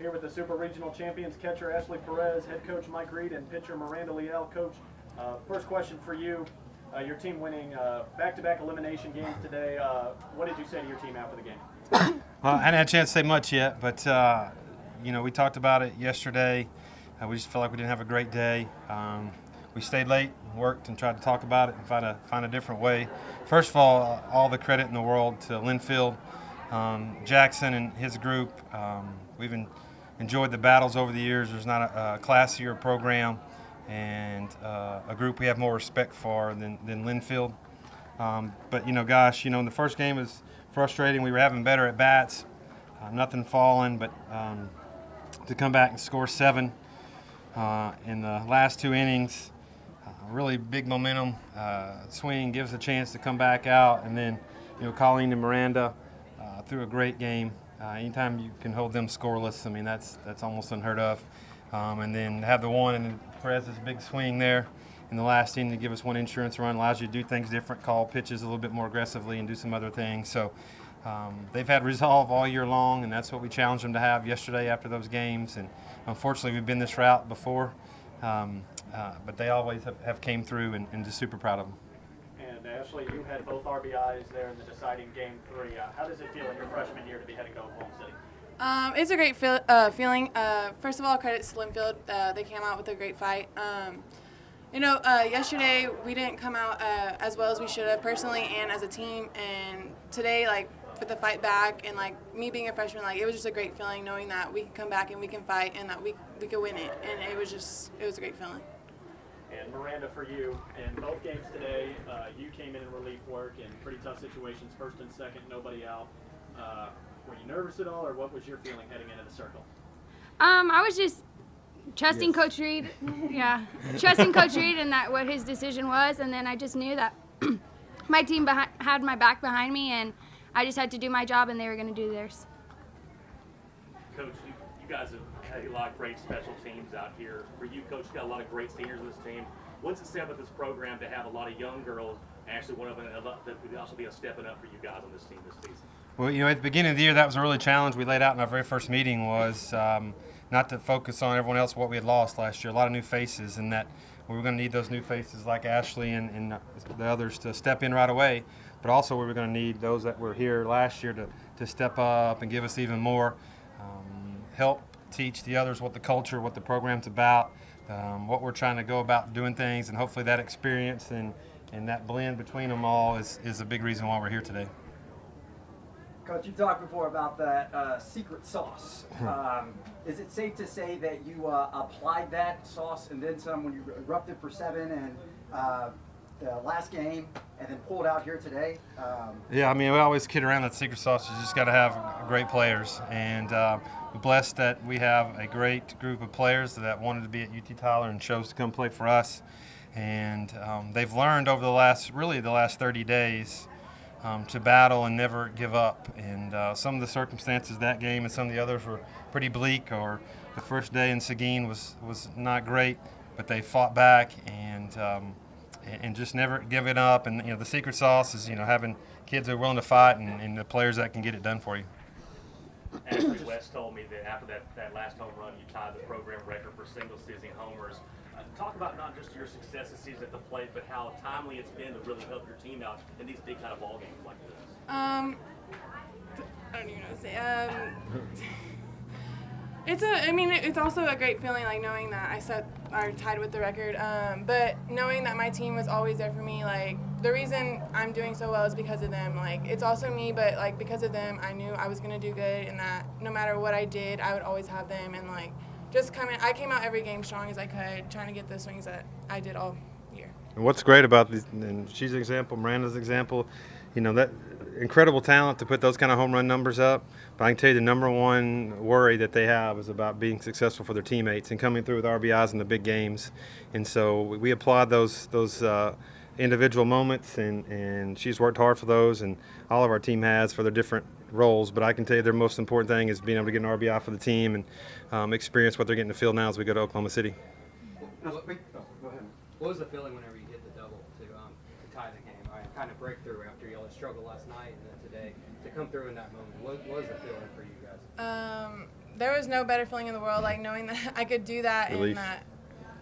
Here with the Super Regional Champions, catcher Ashley Perez, head coach Mike Reed, and pitcher Miranda Leal. Coach, first question for you. Your team winning back-to-back elimination games today. What did you say to your team after the game? Well, I hadn't had a chance to say much yet, but we talked about it yesterday. We just felt like we didn't have a great day. We stayed late, worked, and tried to talk about it and find a different way. First of all the credit in the world to Linfield, Jackson, and his group. We've enjoyed the battles over the years. There's not a classier program and a group we have more respect for than Linfield. But in the first game was frustrating. We were having better at bats, nothing falling, but to come back and score 7 in the last 2 innings, really big momentum swing, gives a chance to come back out, and then Colleen and Miranda threw a great game. Anytime you can hold them scoreless, I mean that's almost unheard of. And then have the one and then Perez's big swing there in the last inning to give us 1 insurance run, allows you to do things different, call pitches a little bit more aggressively and do some other things. So they've had resolve all year long, and that's what we challenged them to have yesterday after those games. And unfortunately, we've been this route before, but they always have came through, and just super proud of them. And Ashley, you had both RBIs there in the deciding game 3. How does it feel in your freshman year to be heading to Oklahoma City? It's a great feeling. First of all, credit to Linfield. They came out with a great fight. Yesterday we didn't come out as well as we should have personally and as a team. And today, with the fight back and me being a freshman, it was just a great feeling knowing that we can come back and we can fight and that we could win it. And it was a great feeling. And Miranda, for you, in both games today, you came in relief work in pretty tough situations, first and second, nobody out. Were you nervous at all, or what was your feeling heading into the circle? I was just trusting Coach Reed. Yeah, trusting Coach Reed and that what his decision was, and then I just knew that my team had my back behind me, and I just had to do my job, and they were going to do theirs. Coach, you guys have had a lot of great special teams out here. For you, Coach, you got a lot of great seniors on this team. What's it say about this program to have a lot of young girls? Actually, one of them that would also be a stepping up for you guys on this team this season. Well, at the beginning of the year, that was a really challenge we laid out in our very first meeting was not to focus on everyone else, what we had lost last year, a lot of new faces, and that we were going to need those new faces like Ashley and the others to step in right away, but also we were going to need those that were here last year to step up and give us even more, help teach the others what the culture, what the program's about, what we're trying to go about doing things, and hopefully that experience and that blend between them all is a big reason why we're here today. Coach, you talked before about that secret sauce. Is it safe to say that you applied that sauce and then some when you erupted for 7 and the last game and then pulled out here today? Yeah, we always kid around that secret sauce. You just got to have great players. And we're blessed that we have a great group of players that wanted to be at UT Tyler and chose to come play for us. And they've learned over the last 30 days to battle and never give up. And some of the circumstances that game and some of the others were pretty bleak, or the first day in Seguin was not great, but they fought back and just never giving up. And the secret sauce is having kids that are willing to fight and the players that can get it done for you. Ashley West told me that after that last home run, you tied the program record for single-season homers. Talk about not just your success this season at the plate, but how timely it's been to really help your team out in these big kind of ball games like this. I don't even know what to say. It's also a great feeling, knowing that I tied with the record. But knowing that my team was always there for me, the reason I'm doing so well is because of them. It's also me, but because of them, I knew I was gonna do good, and that no matter what I did, I would always have them. And I came out every game strong as I could, trying to get the swings that I did all year. And what's great about this, and she's an example, Miranda's an example, that incredible talent to put those kind of home run numbers up. But I can tell you the number one worry that they have is about being successful for their teammates and coming through with RBIs in the big games. And so we applaud those individual moments, and she's worked hard for those, and all of our team has for their different roles. But I can tell you their most important thing is being able to get an RBI for the team and experience what they're getting in the field now as we go to Oklahoma City. Go ahead. What was the feeling whenever you hit the double to tie the game? Kind of breakthrough after you all struggled last night and then today to come through in that moment. What was the feeling for you guys? there was no better feeling in the world, like knowing that I could do that Relief. and that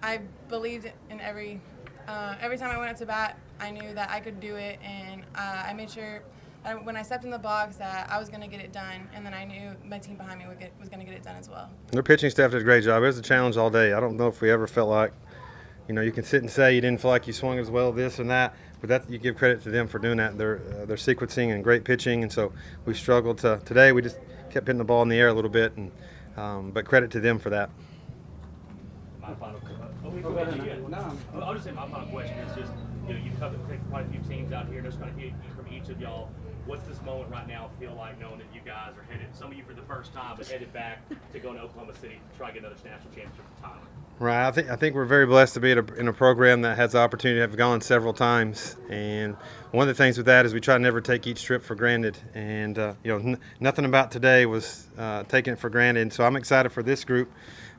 I believed in every time I went up to bat, I knew that I could do it, and I made sure that when I stepped in the box that I was going to get it done, and then I knew my team behind me was going to get it done as well. Their pitching staff did a great job. It was a challenge all day. I don't know if we ever felt like, you can sit and say you didn't feel like you swung as well, this and that, but that you give credit to them for doing that. They're sequencing and great pitching, and so we struggled today. We just kept hitting the ball in the air a little bit, and but credit to them for that. My final I'll just say my final question is just, you've covered quite a few teams out here. Just kind of hear from each of y'all. What's this moment right now feel like, knowing that you guys are headed, some of you for the first time, but headed back to go to Oklahoma City to try to get another national championship for Tyler? Right. I think we're very blessed to be in a program that has the opportunity to have gone several times. And one of the things with that is we try to never take each trip for granted. And nothing about today was taking it for granted. And so I'm excited for this group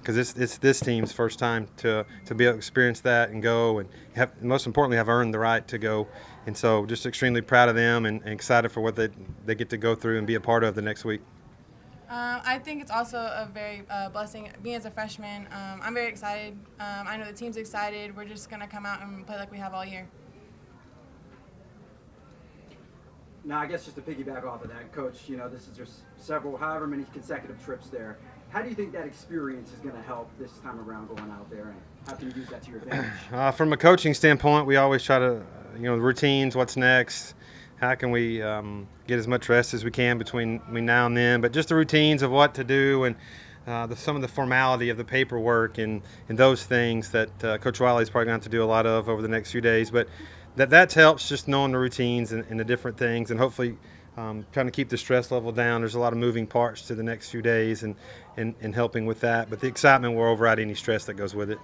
because it's this team's first time to be able to experience that and go and most importantly have earned the right to go. And so just extremely proud of them and excited for what they get to go through and be a part of the next week. I think it's also a very blessing. Me as a freshman, I'm very excited. I know the team's excited. We're just going to come out and play like we have all year. Now, I guess just to piggyback off of that, Coach, this is just however many consecutive trips there. How do you think that experience is going to help this time around going out there, and how can you use that to your advantage? From a coaching standpoint, we always try to, routines, what's next, how can we get as much rest as we can between now and then, but just the routines of what to do and some of the formality of the paperwork and those things that Coach Wiley's probably going to have to do a lot of over the next few days. But that helps, just knowing the routines and the different things, and hopefully trying to keep the stress level down. There's a lot of moving parts to the next few days and helping with that. But the excitement will override any stress that goes with it.